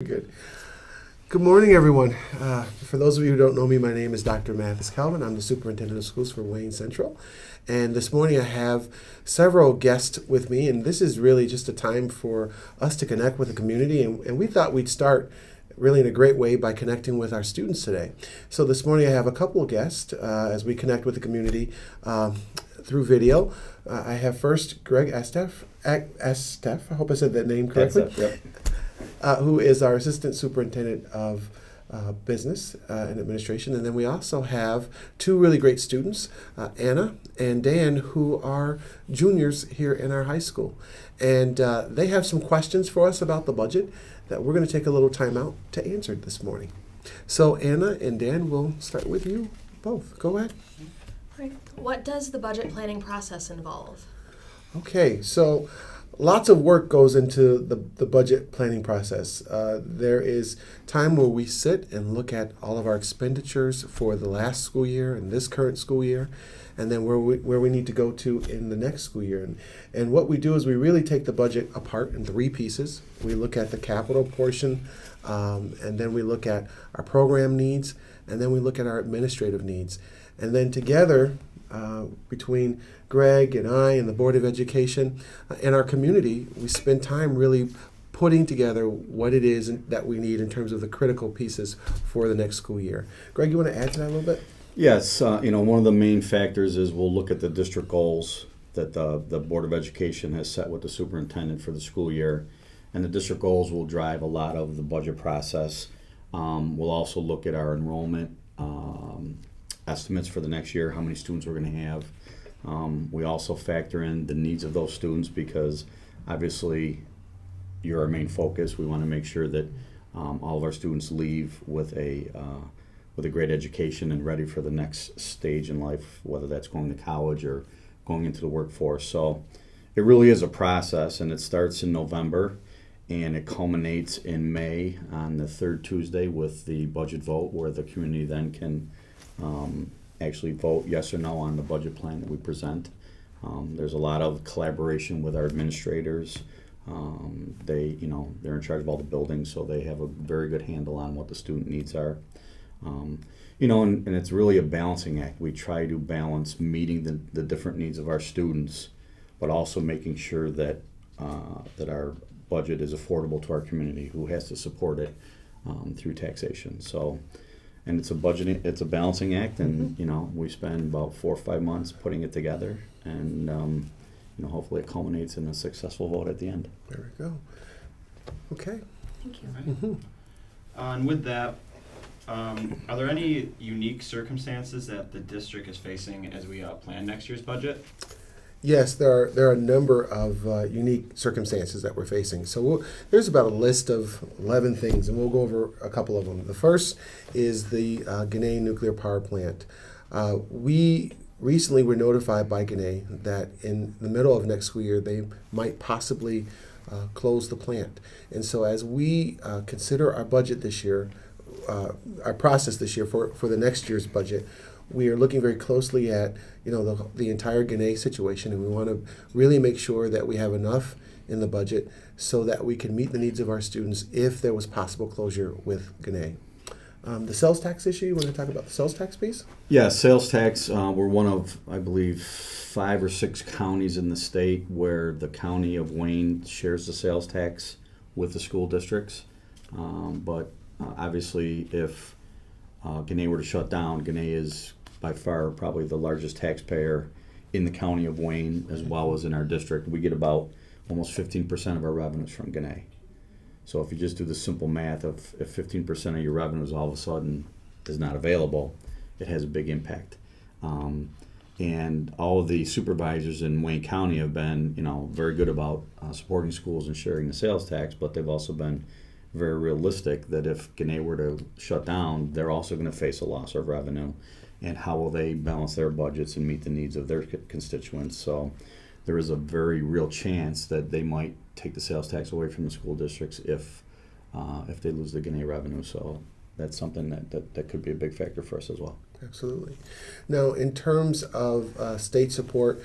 good. Good morning, everyone. For those of you who don't know me, my name is Dr. Mathis. I'm the superintendent of schools for Wayne Central. And this morning I have several guests with me, and this is really just a time for us to connect with the community. And we thought we'd start really in a great way by connecting with our students today. So this morning I have a couple of guests as we connect with the community through video. I have first Greg Atseff. I hope I said that name correctly. Atseff, yep. Who is our assistant superintendent of business and administration. And then we also have two really great students, Anna and Dan, who are juniors here in our high school. And they have some questions for us about the budget that we're going to take a little time out to answer this morning. So Anna and Dan, we'll start with you both. Go ahead. Right. What does the budget planning process involve? Okay, so lots of work goes into the budget planning process. There is time where we sit and look at all of our expenditures for the last school year and this current school year, and then where we need to go to in the next school year. And what we do is we really take the budget apart in three pieces. We look at the capital portion, and then we look at our program needs, and then we look at our administrative needs. And then together, between Greg and I and the Board of Education and our community, we spend time really putting together what it is that we need in terms of the critical pieces for the next school year. Greg, you want to add to that a little bit? Yes, one of the main factors is we'll look at the district goals that the Board of Education has set with the superintendent for the school year, and the district goals will drive a lot of the budget process. We'll also look at our enrollment estimates for the next year, how many students we're going to have. We also factor in the needs of those students because obviously you're our main focus. We want to make sure that all of our students leave with a great education and ready for the next stage in life, whether that's going to college or going into the workforce. So it really is a process, and it starts in November and it culminates in May on the third Tuesday with the budget vote, where the community then can actually vote yes or no on the budget plan that we present. There's a lot of collaboration with our administrators. They're in charge of all the buildings, so they have a very good handle on what the student needs are. And it's really a balancing act. We try to balance meeting the different needs of our students, but also making sure that our budget is affordable to our community, who has to support it through taxation. So. And it's a balancing act, and we spend about 4 or 5 months putting it together, and hopefully it culminates in a successful vote at the end. There we go. Okay. Thank you. Mm-hmm. And with that, are there any unique circumstances that the district is facing as we plan next year's budget? Yes, there are a number of unique circumstances that we're facing. So there's about a list of 11 things, and we'll go over a couple of them. The first is the Ginna nuclear power plant. We recently were notified by Ginna that in the middle of next school year, they might possibly close the plant. And so as we consider our budget this year, our process this year for the next year's budget, we are looking very closely at the entire Ginna situation, and we want to really make sure that we have enough in the budget so that we can meet the needs of our students if there was possible closure with Ginna. The sales tax issue, you want to talk about the sales tax piece? Yeah, sales tax, we're one of, I believe, 5 or 6 counties in the state where the county of Wayne shares the sales tax with the school districts. But obviously, if Ginna were to shut down, Ginna is by far probably the largest taxpayer in the county of Wayne as well as in our district. We get about almost 15% of our revenues from Ginna. So if you just do the simple math of if 15% of your revenues all of a sudden is not available, it has a big impact. And all of the supervisors in Wayne County have been, very good about supporting schools and sharing the sales tax, but they've also been very realistic that if Ginna were to shut down, they're also going to face a loss of revenue. And how will they balance their budgets and meet the needs of their constituents? So there is a very real chance that they might take the sales tax away from the school districts if they lose the Ginna revenue. So that's something that could be a big factor for us as well. Absolutely. Now, in terms of state support,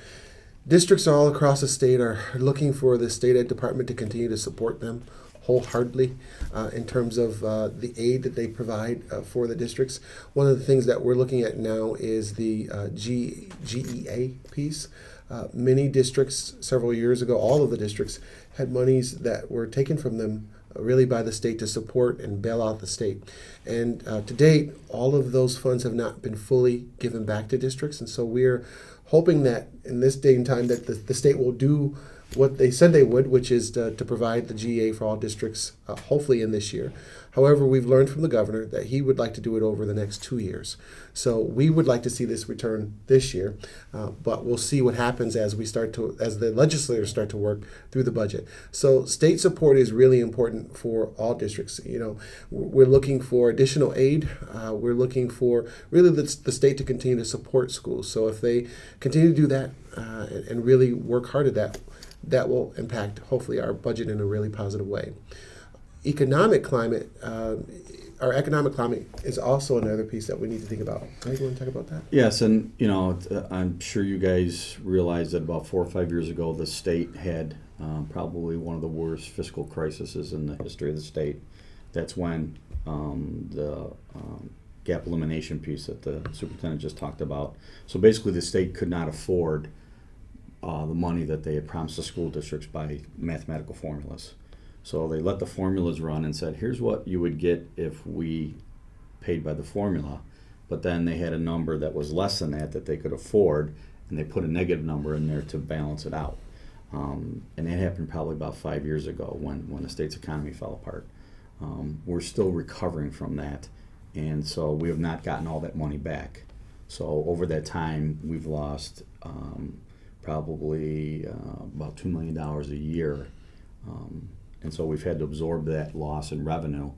districts all across the state are looking for the state ed department to continue to support them wholeheartedly in terms of the aid that they provide for the districts. One of the things that we're looking at now is the GEA piece. Many districts several years ago, all of the districts had monies that were taken from them really by the state to support and bail out the state. And to date, all of those funds have not been fully given back to districts. And so we're hoping that in this day and time that the state will do what they said they would, which is to provide the GA for all districts, hopefully in this year. However, we've learned from the governor that he would like to do it over the next 2 years. So we would like to see this return this year, but we'll see what happens as the legislators start to work through the budget. So state support is really important for all districts. You know, we're looking for additional aid. We're looking for really the state to continue to support schools. So if they continue to do that and really work hard at that, that will impact, hopefully, our budget in a really positive way. Economic climate, our economic climate is also another piece that we need to think about. Greg, you want to talk about that? Yes, and I'm sure you guys realize that about 4 or 5 years ago, the state had probably one of the worst fiscal crises in the history of the state. That's when the gap elimination piece that the superintendent just talked about. So basically, the state could not afford the money that they had promised the school districts by mathematical formulas. So they let the formulas run and said, here's what you would get if we paid by the formula. But then they had a number that was less than that they could afford, and they put a negative number in there to balance it out. And that happened probably about 5 years ago when the state's economy fell apart. We're still recovering from that, and so we have not gotten all that money back. So over that time, we've lost probably about $2 million a year. And so we've had to absorb that loss in revenue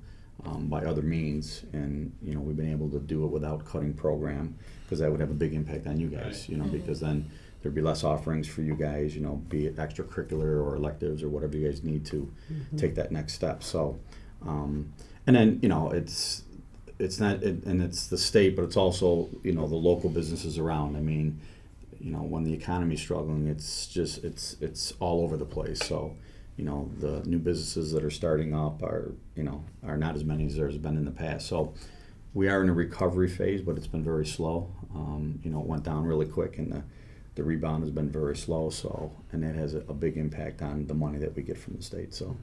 by other means, and we've been able to do it without cutting program, because that would have a big impact on you guys. Because then there'd be less offerings for you guys. Be it extracurricular or electives or whatever you guys need to take that next step. So, and then it's not, and it's the state, but it's also the local businesses around. I mean, when the economy's struggling, it's all over the place. So. The new businesses that are starting up are not as many as there's been in the past. So we are in a recovery phase, but it's been very slow. It went down really quick, and the rebound has been very slow. So, and that has a big impact on the money that we get from the state. So,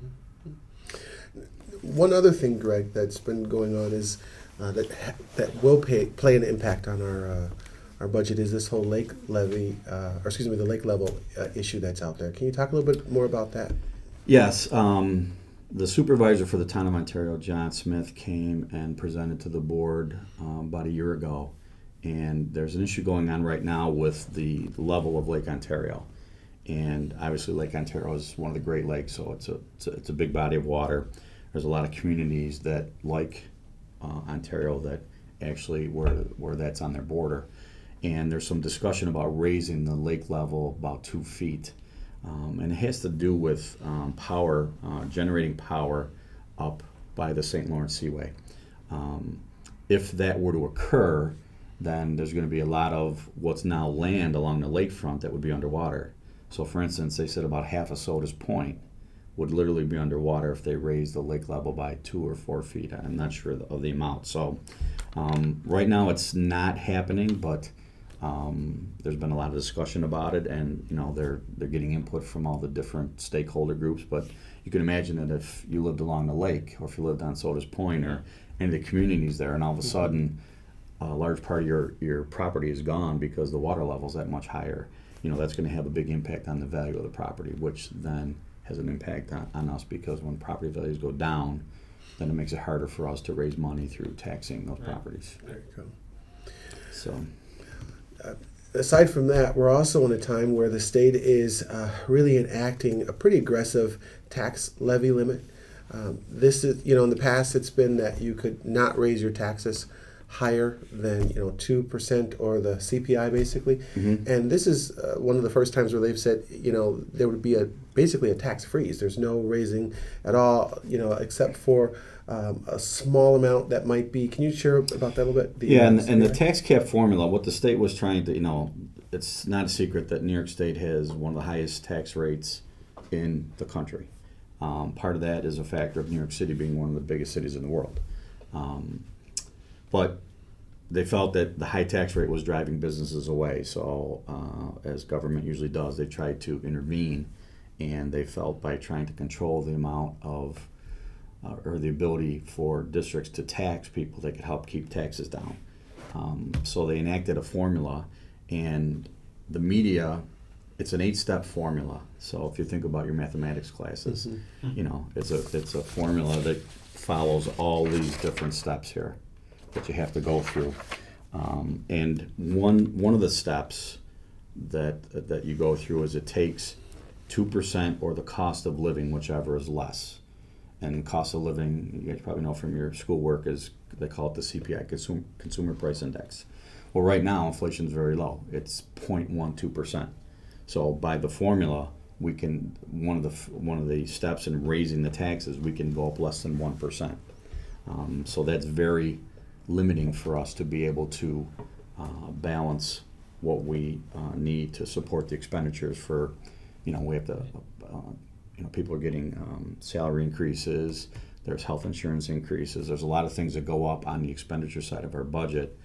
one other thing, Greg, that's been going on is that will play an impact on our budget is this whole lake levy, the lake level issue that's out there. Can you talk a little bit more about that? Yes, the supervisor for the town of Ontario, John Smith, came and presented to the board about a year ago, and there's an issue going on right now with the level of Lake Ontario, and obviously Lake Ontario is one of the Great Lakes, so it's a big body of water. There's a lot of communities that like Ontario that actually where that's on their border, and there's some discussion about raising the lake level about 2 feet. And it has to do with power, generating power up by the St. Lawrence Seaway. If that were to occur, then there's going to be a lot of what's now land along the lakefront that would be underwater. So for instance, they said about half of Soda's Point would literally be underwater if they raised the lake level by 2 or 4 feet. I'm not sure of the amount. So right now it's not happening, but there's been a lot of discussion about it, and they're getting input from all the different stakeholder groups. But you can imagine that if you lived along the lake, or if you lived on Soda's Point, or any of the communities there, and all of a sudden a large part of your property is gone because the water level's that much higher, that's going to have a big impact on the value of the property, which then has an impact on us, because when property values go down, then it makes it harder for us to raise money through taxing those properties. There you go. So. Aside from that, we're also in a time where the state is really enacting a pretty aggressive tax levy limit. This is, in the past, it's been that you could not raise your taxes higher than 2% or the CPI basically. Mm-hmm. And this is one of the first times where they've said there would be basically a tax freeze. There's no raising at all, except for a small amount that might be. Can you share about that a little bit? And the tax cap formula, what the state was trying to, it's not a secret that New York State has one of the highest tax rates in the country. Part of that is a factor of New York City being one of the biggest cities in the world. But they felt that the high tax rate was driving businesses away. So as government usually does, they tried to intervene, and they felt by trying to control the amount of or the ability for districts to tax people, they could help keep taxes down. So they enacted a formula, and the media, it's an 8-step formula. So if you think about your mathematics classes, you know, it's a formula that follows all these different steps here that you have to go through. And one of the steps that you go through is it takes 2% or the cost of living, whichever is less. And cost of living, you guys probably know from your schoolwork, is they call it the CPI, Consumer Price Index. Well, right now inflation is very low. It's 0.12%. So by the formula, we can one of the steps in raising the taxes, we can go up less than 1%. So that's very limiting for us to be able to balance what we need to support the expenditures for, you know, we have to, you know, people are getting salary increases, there's health insurance increases, there's a lot of things that go up on the expenditure side of our budget,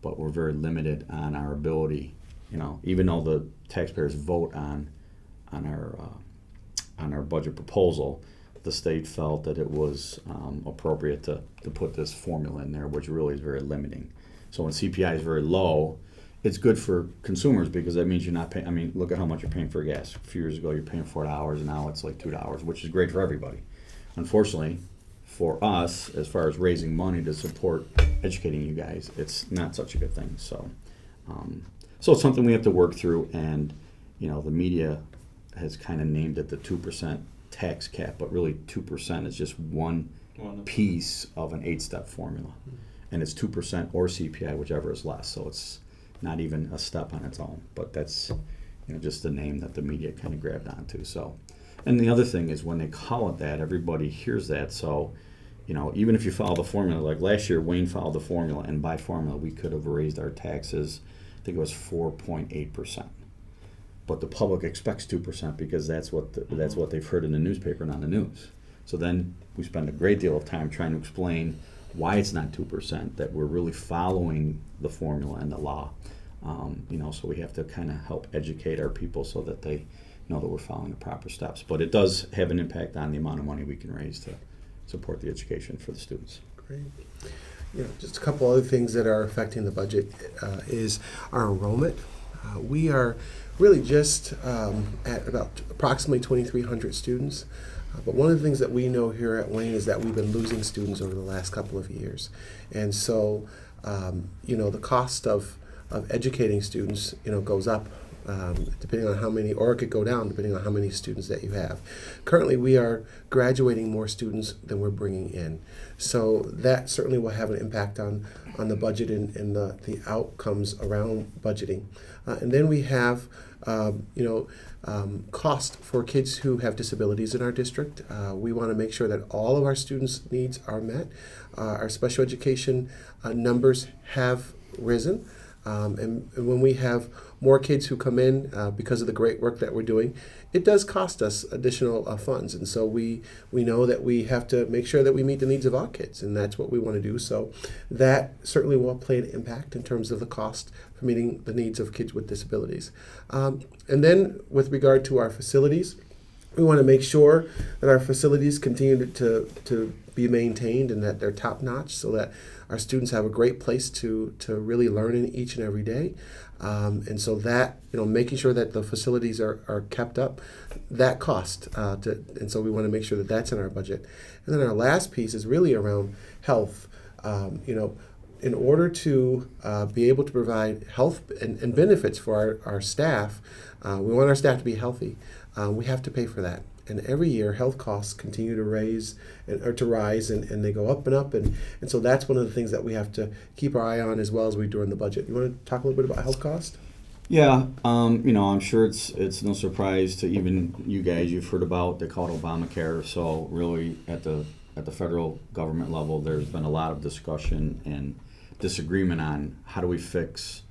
but we're very limited on our ability, you know, even though the taxpayers vote on our budget proposal, the state felt that it was appropriate to put this formula in there, which really is very limiting. So when CPI is very low, it's good for consumers because that means you're not paying. I mean, look at how much you're paying for gas. A few years ago, you're paying $4, and now it's like $2, which is great for everybody. Unfortunately, for us, as far as raising money to support educating you guys, it's not such a good thing. So, so it's something we have to work through, and you know, the media has kind of named it the 2% tax cap, but really 2% is just one piece of an 8-step formula, and it's 2% or CPI, whichever is less. So it's not even a step on its own, but that's, you know, just the name that the media kind of grabbed onto. So, and the other thing is when they call it that, everybody hears that. So, you know, even if you follow the formula, like last year, Wayne followed the formula, and by formula, we could have raised our taxes. I think it was 4.8%. But the public expects 2% because that's what they've heard in the newspaper and on the news. So then we spend a great deal of time trying to explain why it's not 2%, that we're really following the formula and the law. You know, so we have to kind of help educate our people so that they know that we're following the proper steps. But it does have an impact on the amount of money we can raise to support the education for the students. Great. You know, just a couple other things that are affecting the budget is our enrollment. We are really just at about approximately 2,300 students. But one of the things that we know here at Wayne is that we've been losing students over the last couple of years. And so, you know, the cost of educating students, you know, goes up depending on how many, or it could go down depending on how many students that you have. Currently, we are graduating more students than we're bringing in. So that certainly will have an impact on the budget and the outcomes around budgeting. And then we have, cost for kids who have disabilities in our district. We want to make sure that all of our students' needs are met. Our special education numbers have risen. And when we have more kids who come in because of the great work that we're doing, it does cost us additional funds. And so we know that we have to make sure that we meet the needs of all kids, and that's what we want to do. So that certainly will play an impact in terms of the cost for meeting the needs of kids with disabilities. And then with regard to our facilities, we want to make sure that our facilities continue to be maintained and that they're top-notch so that our students have a great place to really learn in each and every day. And so that, you know, making sure that the facilities are kept up, that cost. And so we want to make sure that that's in our budget. And then our last piece is really around health. In order to be able to provide health and benefits for our staff, we want our staff to be healthy. We have to pay for that. And every year, health costs continue to rise, and they go up and up. And so that's one of the things that we have to keep our eye on as well as we do in the budget. You want to talk a little bit about health cost? Yeah, I'm sure it's no surprise to even you guys. You've heard about, they call it Obamacare. So really, at the federal government level, there's been a lot of discussion and disagreement on how do we fix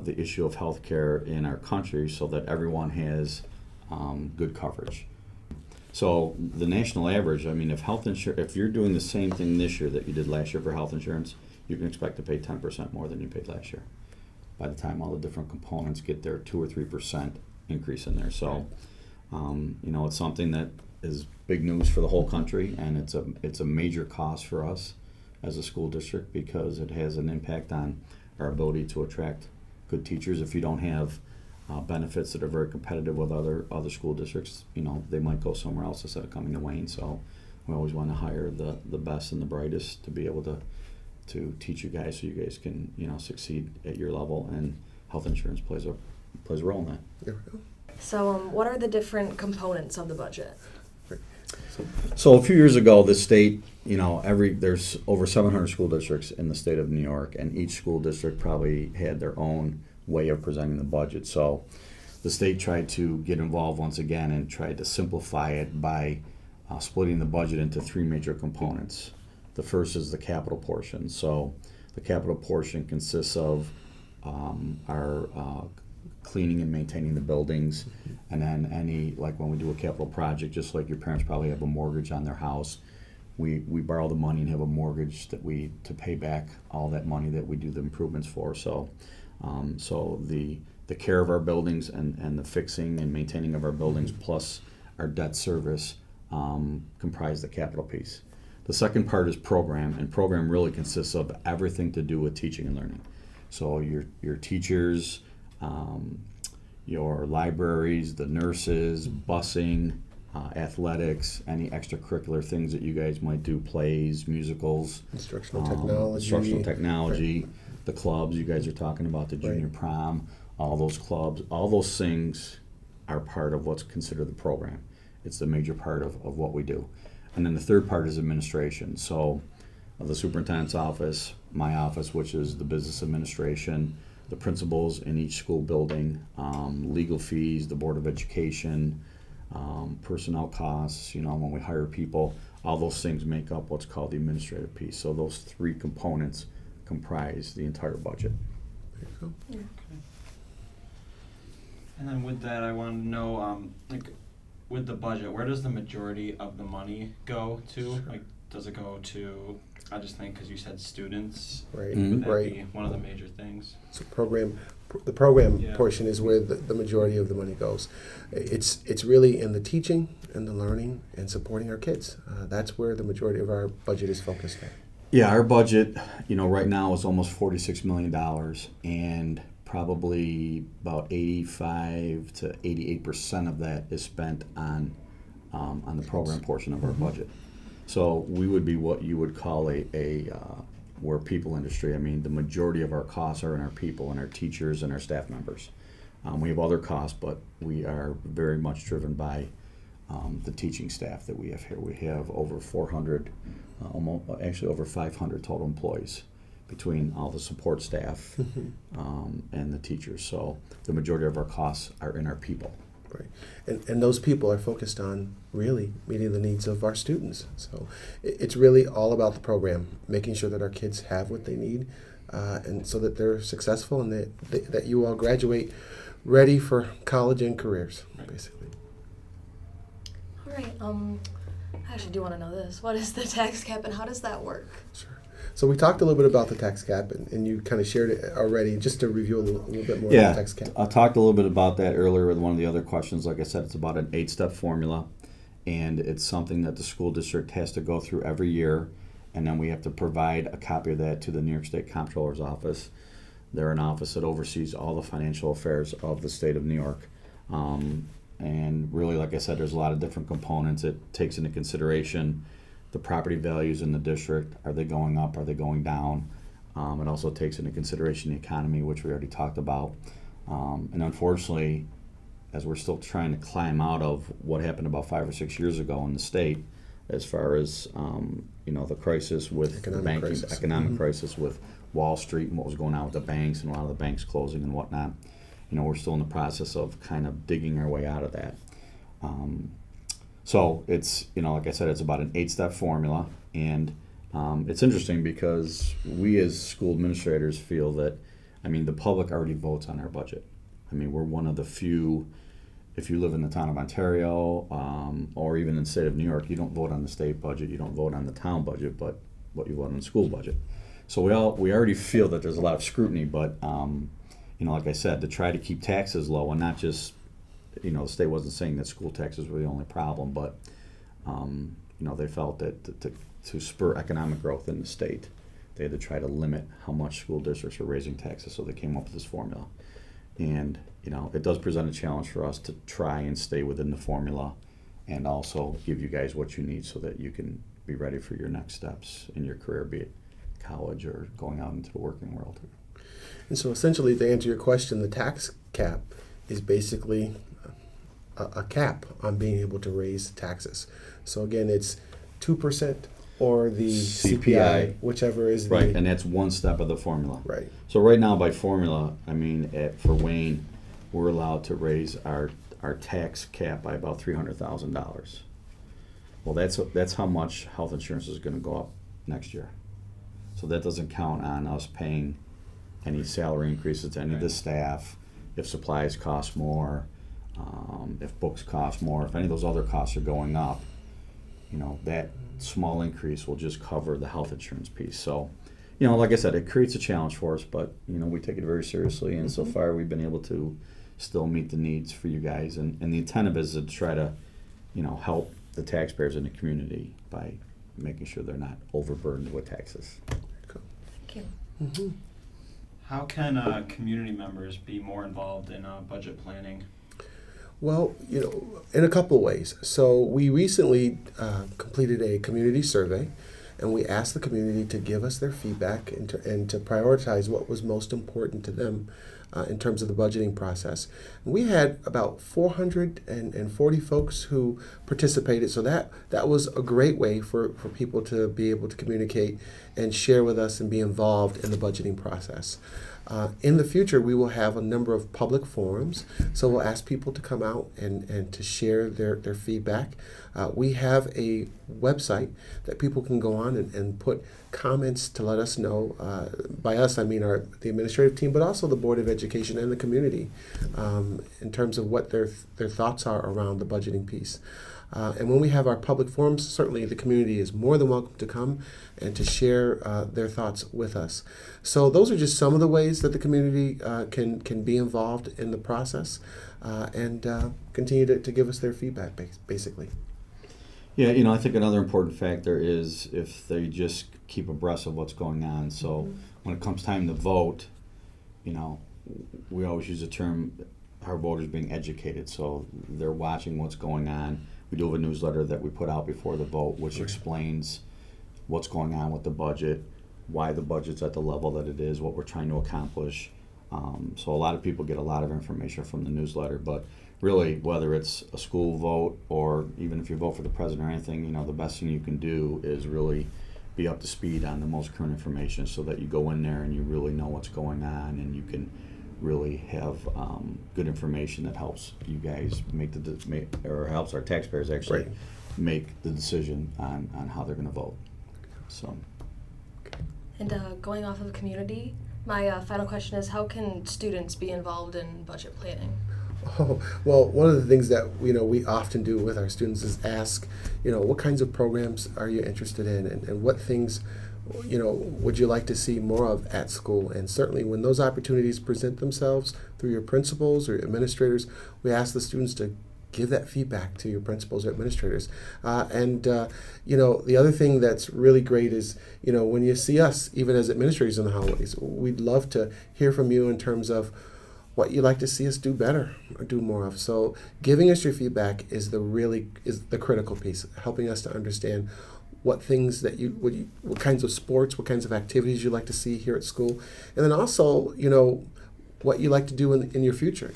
the issue of health care in our country so that everyone has good coverage. So the national average, I mean, if you're doing the same thing this year that you did last year for health insurance, you can expect to pay 10% more than you paid last year. By the time all the different components get their 2 or 3% increase in there. So, it's something that is big news for the whole country, and it's a major cost for us as a school district because it has an impact on our ability to attract good teachers. If you don't have benefits that are very competitive with other school districts, they might go somewhere else instead of coming to Wayne. So we always want to hire the best and the brightest to be able to teach you guys so you guys can succeed at your level, and health insurance plays a role in that. There we go. So, what are the different components of the budget? So a few years ago, the state, there's over 700 school districts in the state of New York, and each school district probably had their own way of presenting the budget. So the state tried to get involved once again and tried to simplify it by splitting the budget into 3 major components. The first is the capital portion. So the capital portion consists of our cleaning and maintaining the buildings, and then like when we do a capital project, just like your parents probably have a mortgage on their house, we borrow the money and have a mortgage to pay back all that money that we do the improvements for. So the care of our buildings and the fixing and maintaining of our buildings plus our debt service comprise the capital piece. The second part is program, and program really consists of everything to do with teaching and learning. So your teachers, your libraries, the nurses, busing, athletics, any extracurricular things that you guys might do, plays, musicals, Instructional technology, Right. the clubs you guys are talking about, the junior prom, all those clubs, all those things are part of what's considered the program. It's the major part of what we do. And then the third part is administration. So the superintendent's office, my office, which is the business administration, the principals in each school building, legal fees, the Board of Education, personnel costs, when we hire people, all those things make up what's called the administrative piece. So those 3 components comprise the entire budget. There you go. And then with that, I want to know, with the budget, where does the majority of the money go to? Sure. Like, does it go to, I just think because you said students, Right. would that Right. be one of the major things? So the program Yeah. portion is where the majority of the money goes. It's really in the teaching and the learning and supporting our kids. That's where the majority of our budget is focused on. Yeah, our budget, right now is almost $46 million, and probably about 85 to 88% of that is spent on the program portion of our budget. So we would be what you would call we're people industry. I mean, the majority of our costs are in our people and our teachers and our staff members. We have other costs, but we are very much driven by the teaching staff that we have here. We have over 400, over 500 total employees between all the support staff and the teachers. So the majority of our costs are in our people. Right. And those people are focused on really meeting the needs of our students. So it's really all about the program, making sure that our kids have what they need, and so that they're successful and that you all graduate ready for college and careers, basically. All right. I actually do want to know this. What is the tax cap and how does that work? Sure. So we talked a little bit about the tax cap, and you kind of shared it already. Just to review a little bit more about the tax cap. I talked a little bit about that earlier with one of the other questions. Like I said, it's about an 8-step formula, and it's something that the school district has to go through every year, and then we have to provide a copy of that to the New York State Comptroller's office. They're an office that oversees all the financial affairs of the state of New York. And really, like I said, there's a lot of different components. It takes into consideration the property values in the district. Are they going up? Are they going down? It also takes into consideration the economy, which we already talked about. And unfortunately, as we're still trying to climb out of what happened about 5 or 6 years ago in the state, as far as the crisis with economic crisis with Wall Street and what was going on with the banks and a lot of the banks closing and whatnot. We're still in the process of kind of digging our way out of that. So it's, like I said, it's about an 8-step formula, and it's interesting because we as school administrators feel that, the public already votes on our budget. We're one of the few, if you live in the town of Ontario, or even in the state of New York, you don't vote on the state budget, you don't vote on the town budget, but what you vote on the school budget. So we already feel that there's a lot of scrutiny, but like I said, to try to keep taxes low and not just, the state wasn't saying that school taxes were the only problem, but they felt that to spur economic growth in the state, they had to try to limit how much school districts are raising taxes, so they came up with this formula. And it does present a challenge for us to try and stay within the formula and also give you guys what you need so that you can be ready for your next steps in your career, be it college or going out into the working world. And so essentially, to answer your question, the tax cap is basically a cap on being able to raise taxes. So again, it's 2% or the CPI, whichever is right, the... and that's one step of the formula. Right. So right now, by formula, for Wayne, we're allowed to raise our tax cap by about $300,000. Well, that's how much health insurance is going to go up next year. So that doesn't count on us paying any salary increases to any of the staff, if supplies cost more, if books cost more, if any of those other costs are going up, that small increase will just cover the health insurance piece. So, like I said, it creates a challenge for us, but, we take it very seriously, and so far we've been able to still meet the needs for you guys. And the intent of it is to try to, help the taxpayers in the community by making sure they're not overburdened with taxes. Thank you. Mm-hmm. How can community members be more involved in budget planning? Well, in a couple of ways. So we recently completed a community survey, and we asked the community to give us their feedback and to prioritize what was most important to them in terms of the budgeting process. And we had about 440 folks who participated, so that was a great way for people to be able to communicate and share with us and be involved in the budgeting process. In the future, we will have a number of public forums, so we'll ask people to come out and to share their feedback. We have a website that people can go on and put comments to let us know. By us, I mean the administrative team, but also the Board of Education and the community in terms of what their thoughts are around the budgeting piece. And when we have our public forums, certainly the community is more than welcome to come and to share their thoughts with us. So those are just some of the ways that the community can be involved in the process and continue to give us their feedback, basically. Yeah, I think another important factor is if they just keep abreast of what's going on. So when it comes time to vote, we always use the term our voters being educated. So they're watching what's going on. We do have a newsletter that we put out before the vote, which explains what's going on with the budget, why the budget's at the level that it is, what we're trying to accomplish. So a lot of people get a lot of information from the newsletter, but really, whether it's a school vote or even if you vote for the president or anything, the best thing you can do is really be up to speed on the most current information so that you go in there and you really know what's going on and you can really have good information that helps you guys or helps our taxpayers actually make the decision on how they're going to vote. So. And going off of community, my final question is, how can students be involved in budget planning? Oh, well, one of the things that we often do with our students is ask, what kinds of programs are you interested in, and what things, would you like to see more of at school? And certainly, when those opportunities present themselves through your principals or administrators, we ask the students to give that feedback to your principals or administrators. The other thing that's really great is, when you see us, even as administrators in the hallways, we'd love to hear from you in terms of what you'd like to see us do better or do more of. So giving us your feedback is the critical piece, helping us to understand what things that what kinds of sports, what kinds of activities you'd like to see here at school, and then also, what you like to do in your future.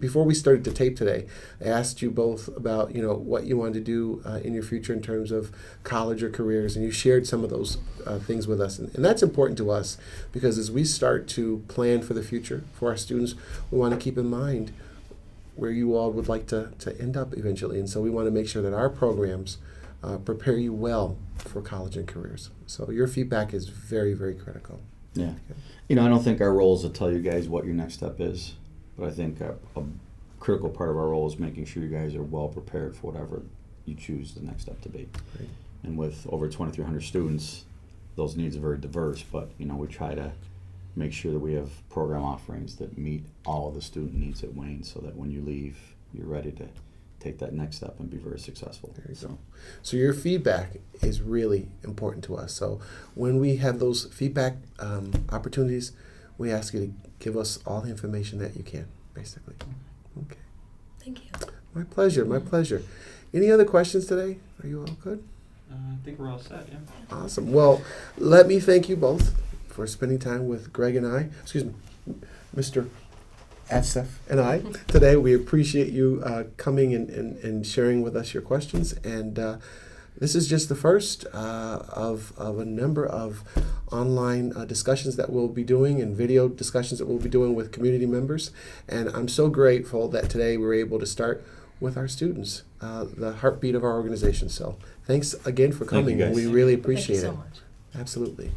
Before we started to tape today, I asked you both about what you wanted to do in your future in terms of college or careers, and you shared some of those things with us, and that's important to us because as we start to plan for the future for our students, we want to keep in mind where you all would like to end up eventually, and so we want to make sure that our programs prepare you well for college and careers. So your feedback is very, very critical. Yeah. I don't think our role is to tell you guys what your next step is, but I think a critical part of our role is making sure you guys are well prepared for whatever you choose the next step to be. Right. And with over 2,300 students, those needs are very diverse, but we try to make sure that we have program offerings that meet all of the student needs at Wayne, so that when you leave, you're ready to take that next step and be very successful. There you go. So your feedback is really important to us. So when we have those feedback opportunities, we ask you to give us all the information that you can, basically. Okay. Thank you. My pleasure, my pleasure. Any other questions today? Are you all good? I think we're all set, yeah. Awesome. Well, let me thank you both for spending time with Greg and I, Mr. Atseff and I today. We appreciate you coming and sharing with us your questions. And this is just the first of a number of online discussions that we'll be doing and video discussions that we'll be doing with community members. And I'm so grateful that today we're able to start with our students, the heartbeat of our organization. So thanks again for Thank you, coming. guys. We really Thank you appreciate so it. much. Absolutely.